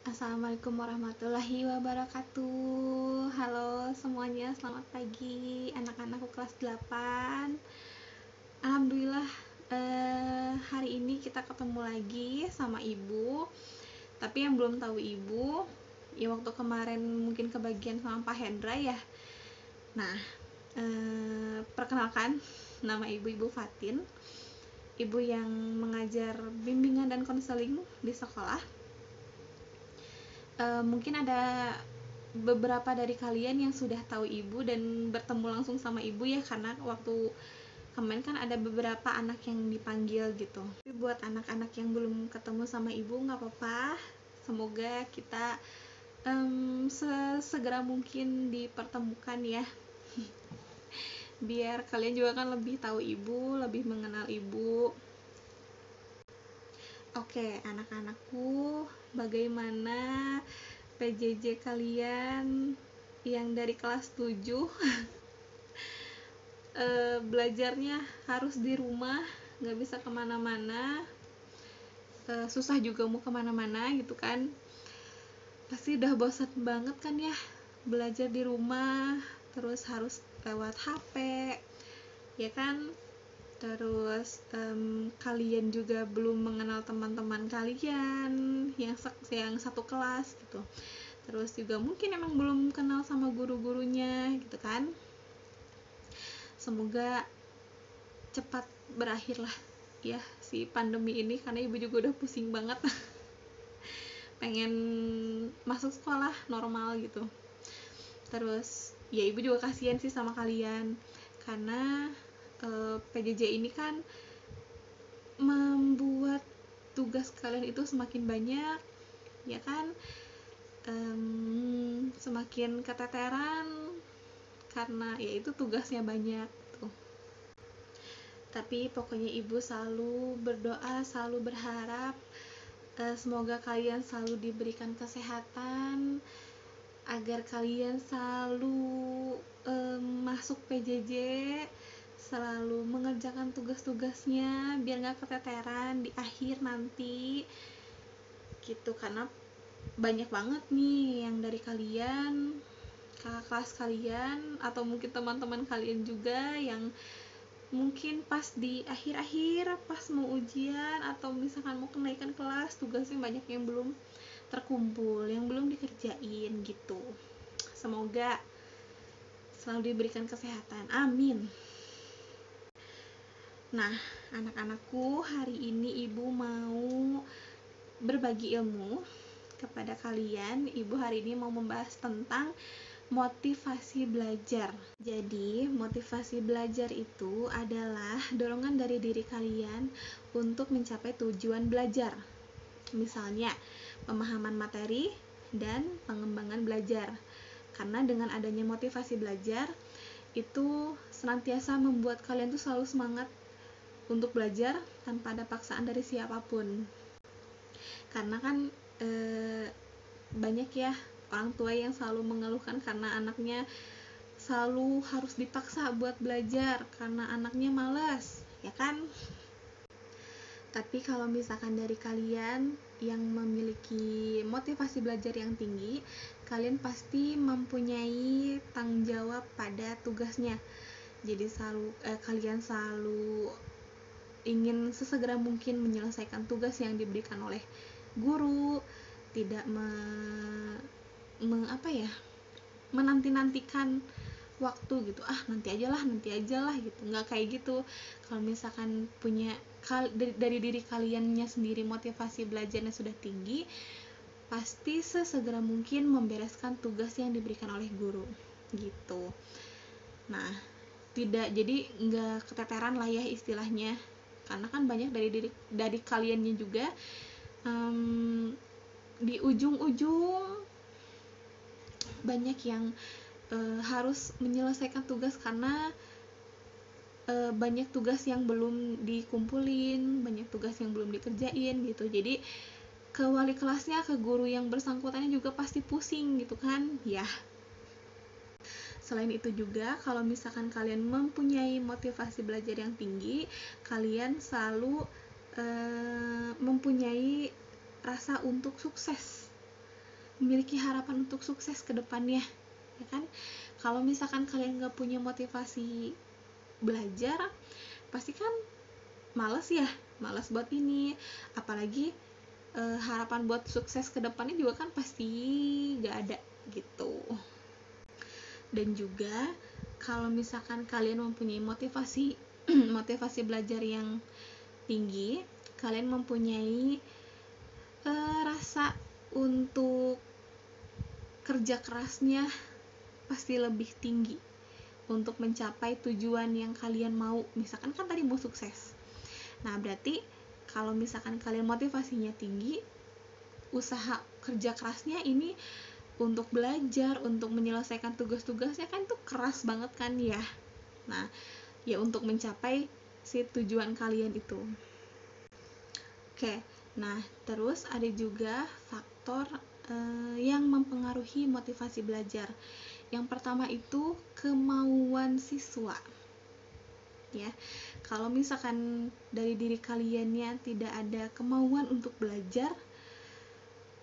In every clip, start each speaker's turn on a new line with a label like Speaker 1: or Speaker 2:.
Speaker 1: Assalamualaikum warahmatullahi wabarakatuh. Halo semuanya, selamat pagi anak-anakku kelas 8. Alhamdulillah, hari ini kita ketemu lagi sama ibu. Tapi yang belum tahu ibu, ya waktu kemarin mungkin kebagian sama Pak Hendra ya. Nah, perkenalkan, nama ibu Fatin, ibu yang mengajar bimbingan dan konseling di sekolah. Mungkin ada beberapa dari kalian yang sudah tahu ibu dan bertemu langsung sama ibu ya, karena waktu kemarin kan ada beberapa anak yang dipanggil gitu. Tapi buat anak-anak yang belum ketemu sama ibu nggak apa-apa, semoga kita segera mungkin dipertemukan ya. Biar kalian juga kan lebih tahu ibu, lebih mengenal ibu. Oke, anak-anakku, bagaimana PJJ kalian yang dari kelas 7? Belajarnya harus di rumah, nggak bisa kemana-mana, susah juga mau kemana-mana gitu kan. Pasti udah bosan banget kan ya belajar di rumah, terus harus lewat HP ya kan. Terus kalian juga belum mengenal teman-teman kalian yang satu kelas gitu. Terus juga mungkin emang belum kenal sama guru-gurunya gitu kan. Semoga cepat berakhir lah ya si pandemi ini, karena ibu juga udah pusing banget. Pengen masuk sekolah normal gitu. Terus ya ibu juga kasihan sih sama kalian, karena PJJ ini kan membuat tugas kalian itu semakin banyak ya kan. Semakin keteteran karena ya itu tugasnya banyak tuh. Tapi pokoknya ibu selalu berdoa, selalu berharap semoga kalian selalu diberikan kesehatan, agar kalian selalu masuk PJJ, selalu mengerjakan tugas-tugasnya biar gak keteteran di akhir nanti gitu. Karena banyak banget nih yang dari kalian, kakak kelas kalian, atau mungkin teman-teman kalian juga yang mungkin pas di akhir-akhir pas mau ujian atau misalkan mau kenaikan kelas, tugasnya banyak yang belum terkumpul, yang belum dikerjain gitu. Semoga selalu diberikan kesehatan, amin. Nah, anak-anakku, hari ini ibu mau berbagi ilmu kepada kalian. Ibu hari ini mau membahas tentang motivasi belajar. Jadi, motivasi belajar itu adalah dorongan dari diri kalian untuk mencapai tujuan belajar. Misalnya, pemahaman materi dan pengembangan belajar. Karena dengan adanya motivasi belajar, itu senantiasa membuat kalian tuh selalu semangat untuk belajar tanpa ada paksaan dari siapapun. Karena kan banyak ya orang tua yang selalu mengeluhkan karena anaknya selalu harus dipaksa buat belajar karena anaknya malas ya kan. Tapi kalau misalkan dari kalian yang memiliki motivasi belajar yang tinggi, kalian pasti mempunyai tanggung jawab pada tugasnya. Jadi kalian selalu ingin sesegera mungkin menyelesaikan tugas yang diberikan oleh guru, tidak menanti-nantikan waktu gitu, nanti aja lah gitu. Nggak kayak gitu. Kalau misalkan punya dari diri kaliannya sendiri motivasi belajarnya sudah tinggi, pasti sesegera mungkin membereskan tugas yang diberikan oleh guru gitu. Nah, jadi nggak keteteran lah ya istilahnya, karena kan banyak dari kaliannya juga di ujung-ujung banyak yang harus menyelesaikan tugas karena banyak tugas yang belum dikumpulin, banyak tugas yang belum dikerjain gitu. Jadi ke wali kelasnya, ke guru yang bersangkutannya juga pasti pusing gitu kan ya. Selain itu juga, kalau misalkan kalian mempunyai motivasi belajar yang tinggi, kalian selalu mempunyai rasa untuk sukses memiliki harapan untuk sukses ke depannya, ya kan? Kalau misalkan kalian nggak punya motivasi belajar, pasti kan malas buat ini, apalagi harapan buat sukses ke depannya juga kan pasti nggak ada gitu. Dan juga kalau misalkan kalian mempunyai motivasi motivasi belajar yang tinggi, kalian mempunyai rasa untuk kerja kerasnya pasti lebih tinggi untuk mencapai tujuan yang kalian mau. Misalkan kan tadi mau sukses, nah berarti kalau misalkan kalian motivasinya tinggi, usaha kerja kerasnya ini untuk belajar, untuk menyelesaikan tugas-tugasnya kan tuh keras banget kan ya. Nah ya untuk mencapai si tujuan kalian itu. Oke, nah terus ada juga faktor yang mempengaruhi motivasi belajar. Yang pertama itu kemauan siswa. Ya, kalau misalkan dari diri kaliannya tidak ada kemauan untuk belajar,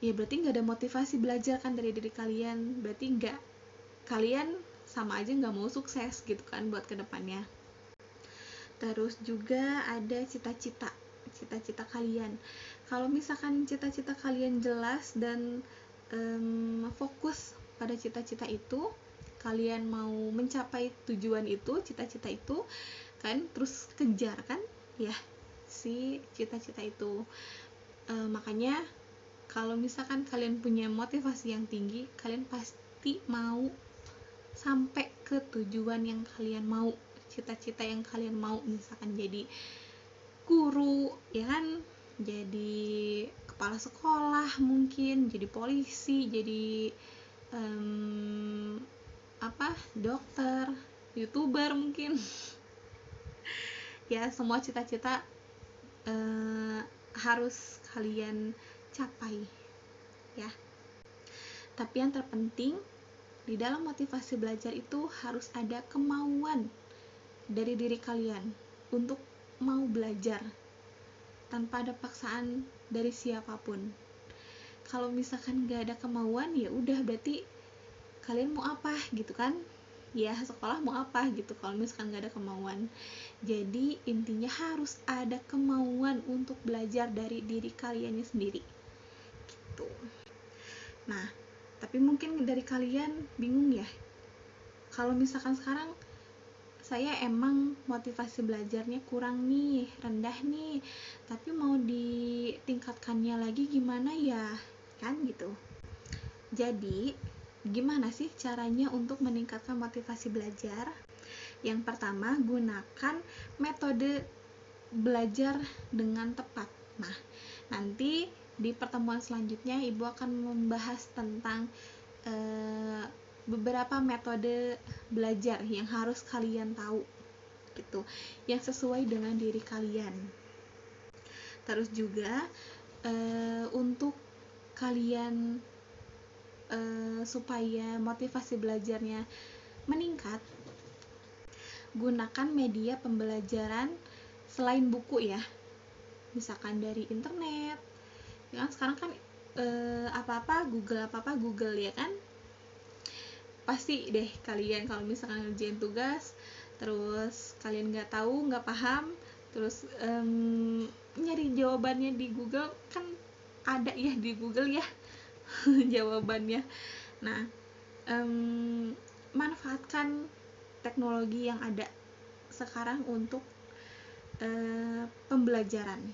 Speaker 1: ya berarti nggak ada motivasi belajar kan dari diri kalian. Berarti kalian sama aja nggak mau sukses gitu kan buat kedepannya. Terus juga ada cita-cita kalian. Kalau misalkan cita-cita kalian jelas dan fokus pada cita-cita itu, kalian mau mencapai tujuan itu, cita-cita itu kan, terus kejar kan ya si cita-cita itu. Makanya kalau misalkan kalian punya motivasi yang tinggi, kalian pasti mau sampai ke tujuan yang kalian mau, cita-cita yang kalian mau. Misalkan jadi guru, ya kan, jadi kepala sekolah, mungkin jadi polisi, jadi dokter, YouTuber mungkin. Ya semua cita-cita harus kalian capai ya. Tapi yang terpenting di dalam motivasi belajar itu harus ada kemauan dari diri kalian untuk mau belajar tanpa ada paksaan dari siapapun. Kalau misalkan gak ada kemauan, ya udah berarti kalian mau apa gitu kan, ya sekolah mau apa gitu kalau misalkan gak ada kemauan. Jadi intinya harus ada kemauan untuk belajar dari diri kaliannya sendiri gitu. Nah tapi mungkin dari kalian bingung ya, kalau misalkan sekarang saya emang motivasi belajarnya kurang nih, rendah nih, tapi mau ditingkatkannya lagi gimana ya kan gitu. Jadi gimana sih caranya untuk meningkatkan motivasi belajar? Yang pertama, gunakan metode belajar dengan tepat. Nah nanti di pertemuan selanjutnya Ibu akan membahas tentang beberapa metode belajar yang harus kalian tahu gitu, yang sesuai dengan diri kalian. Terus juga untuk kalian supaya motivasi belajarnya meningkat, gunakan media pembelajaran selain buku ya, misalkan dari internet ya kan. Sekarang kan apa-apa Google ya kan. Pasti deh kalian kalau misalkan ngerjain tugas terus kalian nggak tahu, nggak paham, terus nyari jawabannya di Google kan ada ya di Google ya jawabannya. Nah manfaatkan teknologi yang ada sekarang untuk pembelajaran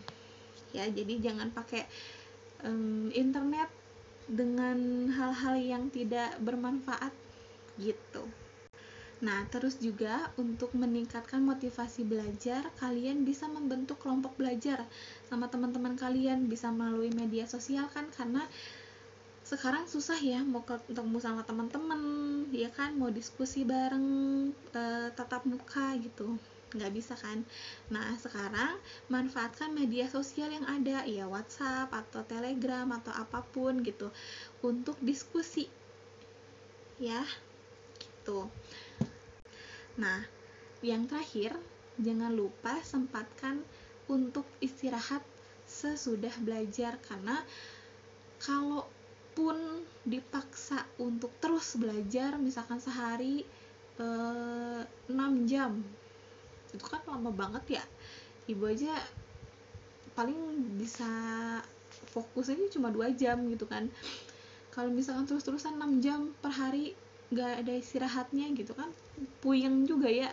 Speaker 1: ya. Jadi jangan pakai internet dengan hal-hal yang tidak bermanfaat gitu. Nah terus juga untuk meningkatkan motivasi belajar, kalian bisa membentuk kelompok belajar sama teman-teman kalian, bisa melalui media sosial kan, karena sekarang susah ya mau ketemu sama teman-teman ya kan, mau diskusi bareng tatap muka gitu, nggak bisa kan. Nah sekarang manfaatkan media sosial yang ada ya, WhatsApp atau Telegram atau apapun gitu untuk diskusi ya gitu. Nah yang terakhir, jangan lupa sempatkan untuk istirahat sesudah belajar, karena kalau pun dipaksa untuk terus belajar, misalkan sehari 6 jam, itu kan lama banget ya. Ibu aja paling bisa fokusnya cuma 2 jam gitu kan. Kalau misalkan terus-terusan 6 jam per hari gak ada istirahatnya gitu kan, puyeng juga ya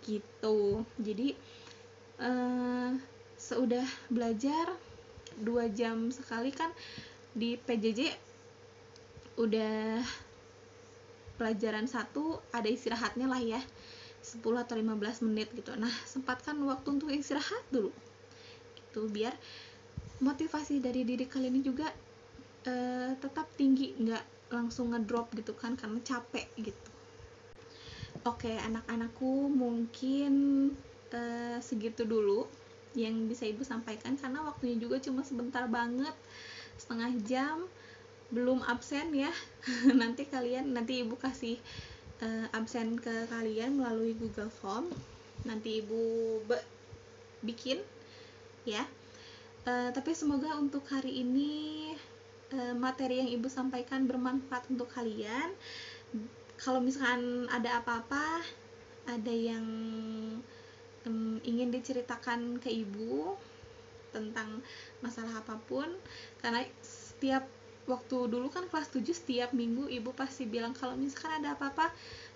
Speaker 1: gitu. Jadi seudah belajar 2 jam sekali kan di PJJ udah pelajaran 1 ada istirahatnya lah ya, 10 atau 15 menit gitu. Nah, sempatkan waktu untuk istirahat dulu gitu, biar motivasi dari diri kalian ini juga tetap tinggi, nggak langsung ngedrop gitu kan karena capek gitu. Oke, anak-anakku, mungkin segitu dulu yang bisa ibu sampaikan karena waktunya juga cuma sebentar banget, setengah jam, belum absen ya. nanti ibu kasih absen ke kalian melalui Google Form, nanti ibu bikin ya. Tapi semoga untuk hari ini materi yang ibu sampaikan bermanfaat untuk kalian. Kalau misalkan ada apa-apa, ada yang ingin diceritakan ke ibu tentang masalah apapun, karena setiap waktu dulu kan kelas 7 setiap minggu ibu pasti bilang kalau misalkan ada apa-apa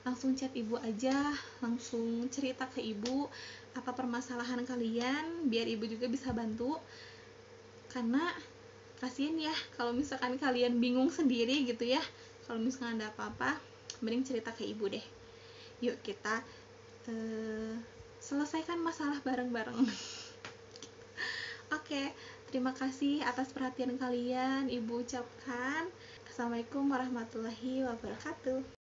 Speaker 1: langsung chat ibu aja, langsung cerita ke ibu apa permasalahan kalian, biar ibu juga bisa bantu. Karena kasian ya kalau misalkan kalian bingung sendiri gitu ya. Kalau misalkan ada apa-apa, mending cerita ke ibu deh. Yuk kita selesaikan masalah bareng-bareng. Oke, terima kasih atas perhatian kalian. Ibu ucapkan Assalamualaikum warahmatullahi wabarakatuh.